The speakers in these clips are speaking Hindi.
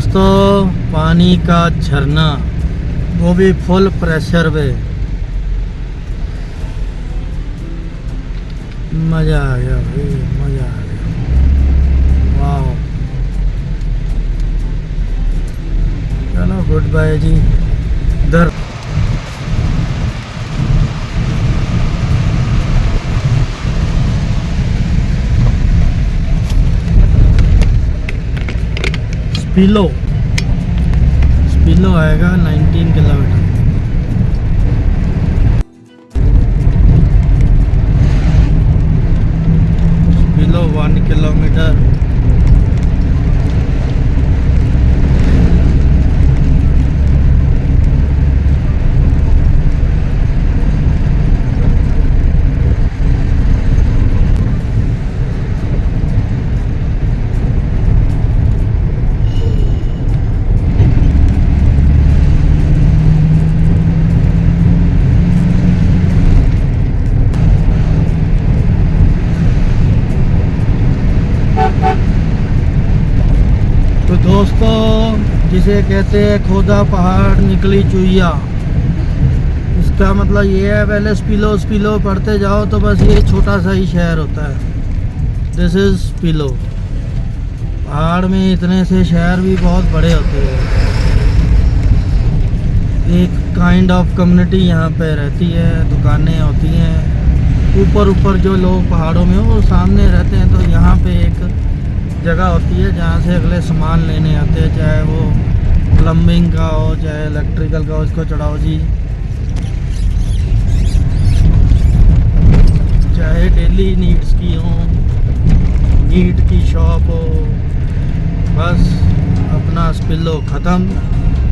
दोस्तों पानी का झरना, वो भी फुल प्रेशर पे। मज़ा आ गया भाई, मज़ा आ गया। वाह, चलो गुड बाय जी। इधर स्पीलो आएगा 19 किलोमीटर। स्पीलो 1 किलोमीटर। तो दोस्तों, जिसे कहते हैं खोदा पहाड़ निकली चुईया, इसका मतलब ये है पहले स्पीलो पढ़ते जाओ तो बस ये छोटा सा ही शहर होता है। This is Spillow. पहाड़ में इतने से शहर भी बहुत बड़े होते हैं। एक काइंड ऑफ कम्युनिटी यहाँ पे रहती है, दुकानें होती हैं। ऊपर जो लोग पहाड़ों में वो सामने रहते हैं, तो यहाँ पे एक जगह होती है जहाँ से अगले सामान लेने आते हैं, चाहे वो प्लम्बिंग का हो चाहे इलेक्ट्रिकल का हो। इसको चढ़ाओ जी, चाहे डेली नीड्स की हो, नीट की शॉप हो। बस अपना स्पिलो ख़त्म।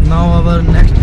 Now our next.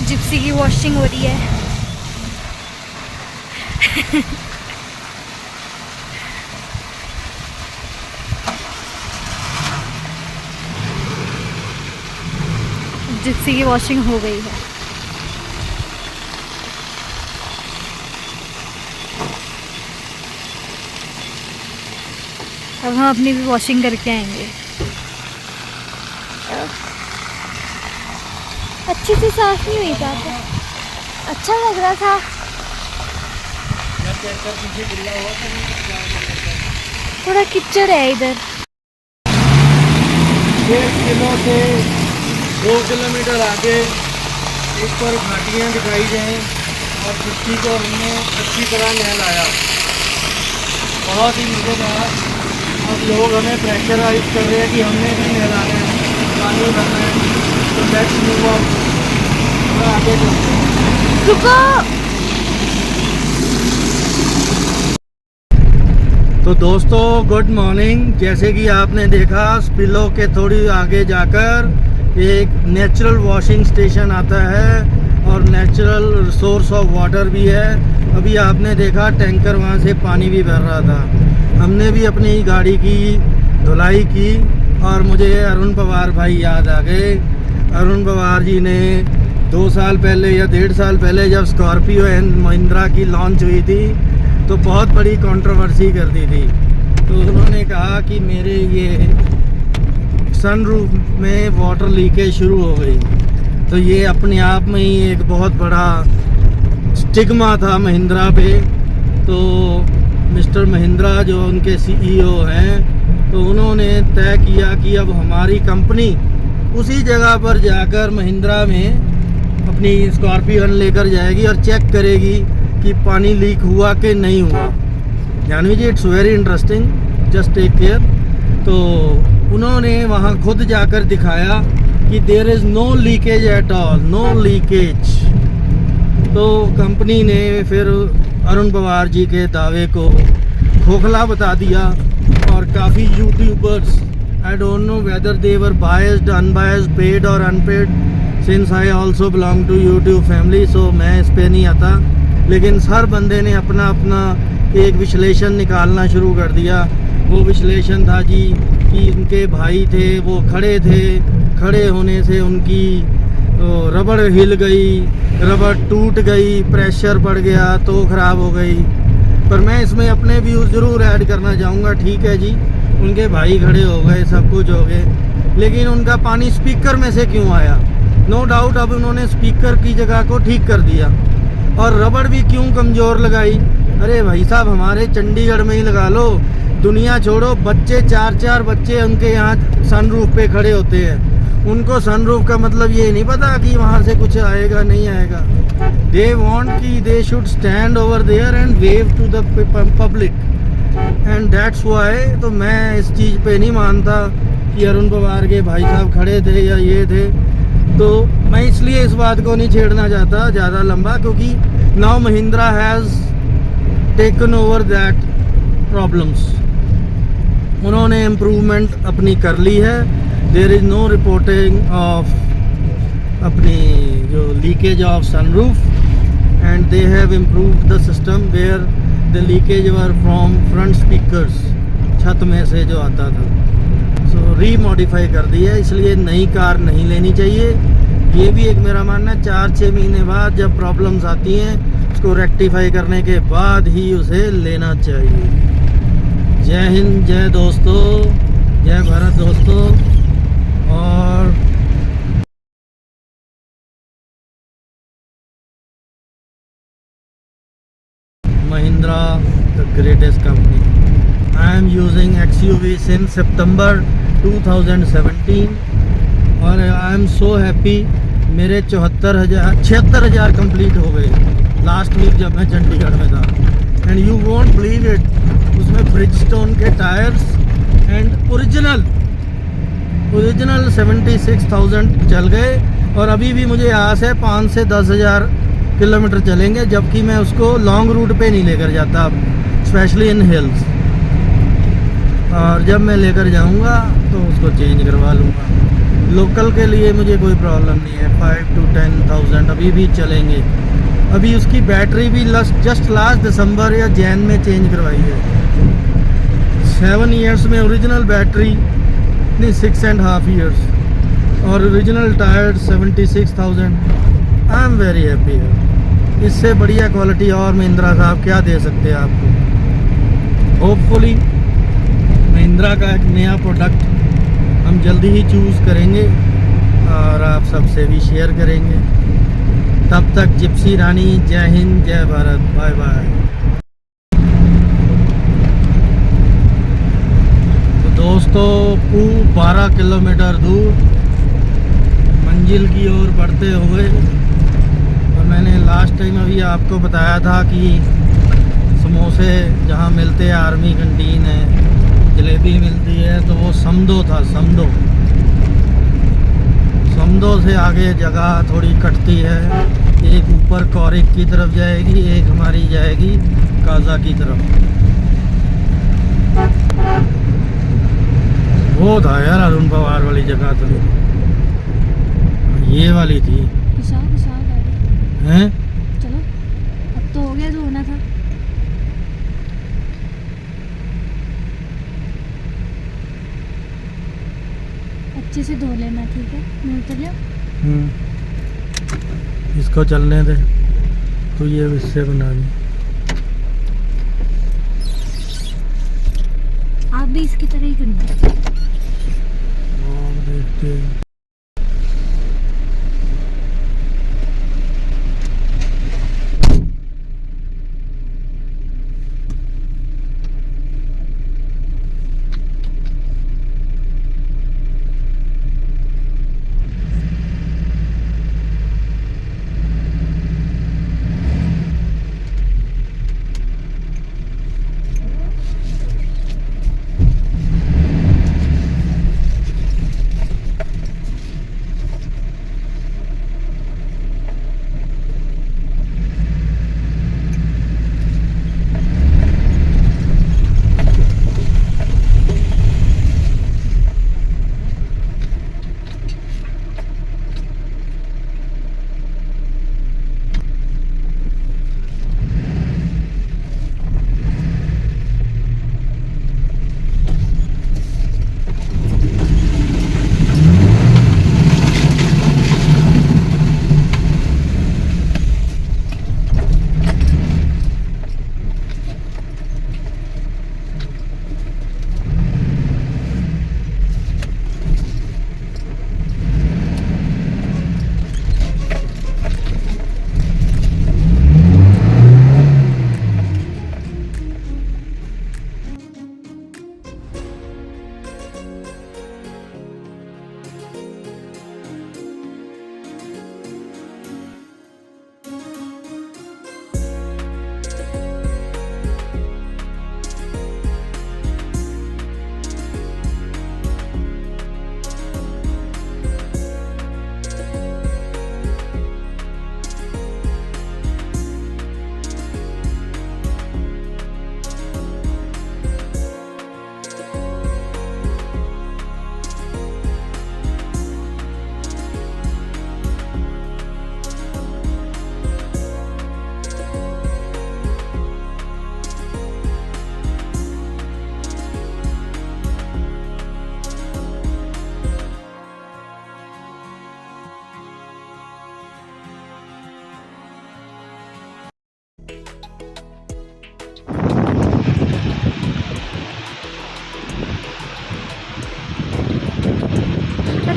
जिप्सी की वॉशिंग हो रही है। जिप्सी की वॉशिंग हो गई है। अब हम अपनी भी वॉशिंग करके आएंगे। अच्छी सी साफ नहीं हुई था, अच्छा लग रहा था। थोड़ा कीचड़ है इधर। 1 किलो से 2 किलोमीटर आगे ऊपर घाटियाँ दिखाई जाएं और छुट्टी को हमने अच्छी तरह नहलाया। बहुत ही मज़ेदार। अब लोग हमें प्रेशराइज कर रहे हैं कि हमने भी नहलाना है, पानी भरना है। तो लेट्स मूव ऑन, आगे चलते हैं। रुको। तो दोस्तों गुड मॉर्निंग। जैसे कि आपने देखा, स्पिलो के थोड़ी आगे जाकर एक नेचुरल वॉशिंग स्टेशन आता है और नेचुरल सोर्स ऑफ वाटर भी है। अभी आपने देखा टैंकर वहाँ से पानी भी भर रहा था। हमने भी अपनी गाड़ी की धुलाई की और मुझे अरुण पवार भाई याद आ गए। अरुण पवार जी ने 2 साल पहले या 1.5 साल पहले जब स्कॉर्पियो एंड महिंद्रा की लॉन्च हुई थी तो बहुत बड़ी कंट्रोवर्सी कर दी थी। तो उन्होंने कहा कि मेरे ये सनरूफ में वाटर लीकेज शुरू हो गई। तो ये अपने आप में ही एक बहुत बड़ा स्टिग्मा था महिंद्रा पे। तो मिस्टर महिंद्रा जो उनके सीईओ हैं, तो उन्होंने तय किया कि अब हमारी कंपनी उसी जगह पर जाकर महिंद्रा में अपनी स्कॉर्पियन लेकर जाएगी और चेक करेगी कि पानी लीक हुआ कि नहीं हुआ। Janhvi ji, it's very interesting, just take care. तो उन्होंने वहाँ खुद जाकर दिखाया कि there is no leakage at all, no leakage. तो कंपनी ने फिर अरुण पवार जी के दावे को खोखला बता दिया और काफ़ी YouTubers, I don't know whether they were biased, unbiased, paid और unpaid, since I also belong to YouTube family, so मैं इस पे नहीं आता। लेकिन हर बंदे ने अपना अपना एक विश्लेषण निकालना शुरू कर दिया। वो विश्लेषण था जी कि उनके भाई थे, वो खड़े थे, खड़े होने से उनकी रबड़ हिल गई, रबड़ टूट गई, प्रेशर बढ़ गया तो ख़राब हो गई। पर मैं इसमें अपने व्यूज़ ज़रूर ऐड करना चाहूँगा। ठीक है जी, उनके भाई खड़े हो गए, सब कुछ हो गए, लेकिन उनका पानी स्पीकर में से क्यों आया? नो डाउट अब उन्होंने स्पीकर की जगह को ठीक कर दिया। और रबड़ भी क्यों कमज़ोर लगाई? अरे भाई साहब, हमारे चंडीगढ़ में ही लगा लो, दुनिया छोड़ो, बच्चे 4-4 बच्चे उनके यहाँ सनरूफ पे खड़े होते हैं। उनको सनरूफ का मतलब ये नहीं पता कि वहाँ से कुछ आएगा नहीं आएगा। दे वांट कि they should stand over there and wave to the public, and that's why. तो मैं इस चीज़ पे नहीं मानता कि अरुण पवार के भाई साहब खड़े थे या ये थे। तो मैं इसलिए इस बात को नहीं छेड़ना चाहता ज़्यादा लंबा, क्योंकि now Mahindra has taken over that problems. उन्होंने इम्प्रूवमेंट अपनी कर ली है। There is no reporting of अपनी जो leakage of sunroof, and they have improved the system where the leakage were from front speakers, छत में से जो आता था। सो रीमॉडिफाई कर दी है, इसलिए नई कार नहीं लेनी चाहिए। ये भी एक मेरा मानना है, 4-6 महीने बाद जब प्रॉब्लम्स आती हैं उसको रेक्टिफाई करने के बाद ही उसे लेना चाहिए। जय हिंद, जय दोस्तों, जय भारत दोस्तों। और Mahindra the greatest company. I am using XUV since September 2017 और आई एम सो हैप्पी। मेरे 76,000 कंप्लीट हो गए लास्ट वीक जब मैं चंडीगढ़ में था। And you won't believe it, उसमें ब्रिजस्टोन के टायर्स एंड ओरिजिनल 76,000 चल गए। और अभी भी मुझे आस है 5 से 10,000 किलोमीटर चलेंगे, जबकि मैं उसको लॉन्ग रूट पे नहीं लेकर जाता, स्पेशली इन हिल्स। और जब मैं लेकर जाऊंगा तो उसको चेंज करवा लूँगा। लोकल के लिए मुझे कोई प्रॉब्लम नहीं है। 5 to 10,000 अभी भी चलेंगे। अभी उसकी बैटरी भी जस्ट लास्ट दिसंबर या जैन में चेंज करवाई है। 7 ईयर्स में ओरिजिनल बैटरी, नहीं 6.5 ईयर्स, और original tyre 76,000। I am very happy. इससे बढ़िया क्वालिटी और महिंद्रा साहब क्या दे सकते हैं आपको। होपफुली महिंद्रा का एक नया प्रोडक्ट हम जल्दी ही चूज़ करेंगे और आप सबसे भी शेयर करेंगे। तब तक जिप्सी रानी, जय हिंद, जय भारत, बाय बाय। तो दोस्तों, 12 किलोमीटर दूर मंजिल की ओर बढ़ते हुए, और मैंने लास्ट टाइम अभी आपको बताया था कि समोसे जहाँ मिलते हैं, आर्मी कैंटीन है, जलेबी मिलती है, तो वो समदो था। समदो से आगे जगह थोड़ी कटती है, एक ऊपर कौरिक की तरफ जाएगी, एक हमारी जाएगी काजा की तरफ। वो था यार अरुण पवार वाली जगह, तो ये वाली थी। हैं? चलो, अब तो हो गया जो होना था। अच्छे से धो लेना, ठीक है? मैं उतर जाऊँ? इसको चलने दे, तो ये इससे बना दी। आप भी इसकी तरह ही करना। देखते हैं।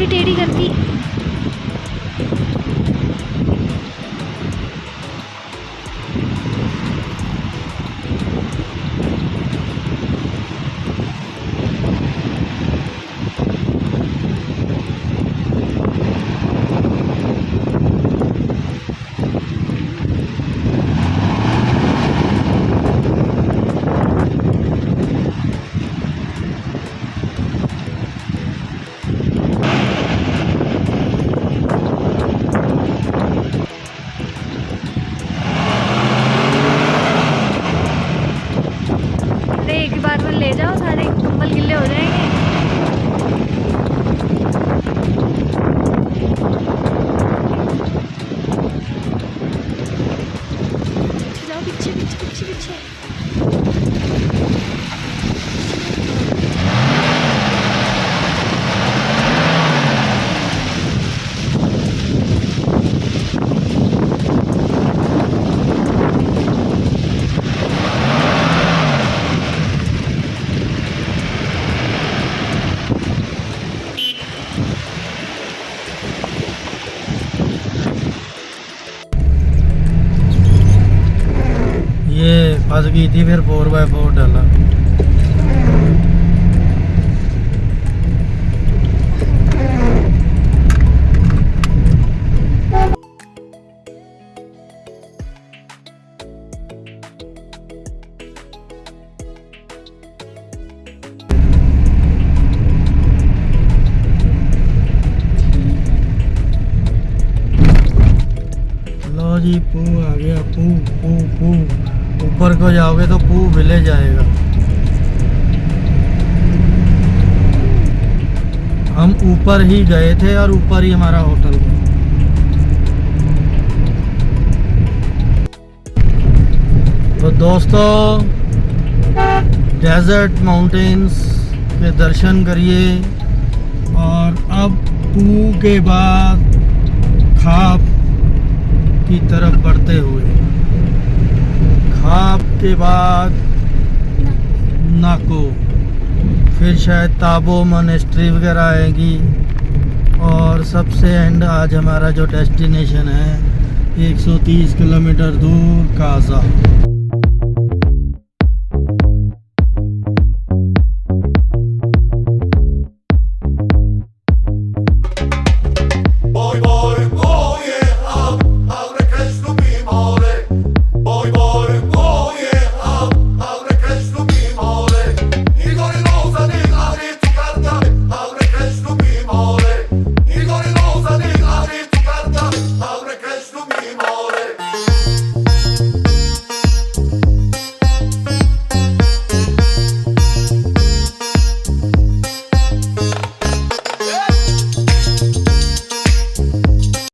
भी टेढ़ी करती। अरे एक बार में ले जाओ, सारे कंबल गिल्ले हो जाएंगे। जाओ पीछे पीछे पीछे पीछे। ये फंस गई थी, फिर 4x4 डाला। लो जी, पू आ गया। पू पू पू ऊपर को जाओगे तो पू विलेज आएगा। हम ऊपर ही गए थे और ऊपर ही हमारा होटल था। तो दोस्तों, डेजर्ट माउंटेन्स के दर्शन करिए और अब पू के बाद खाप की तरफ बढ़ते हुए, खाप के बाद नाको, फिर शायद ताबो मोनेस्ट्री वगैरह आएगी और सबसे एंड आज हमारा जो डेस्टिनेशन है 130 किलोमीटर दूर काजा।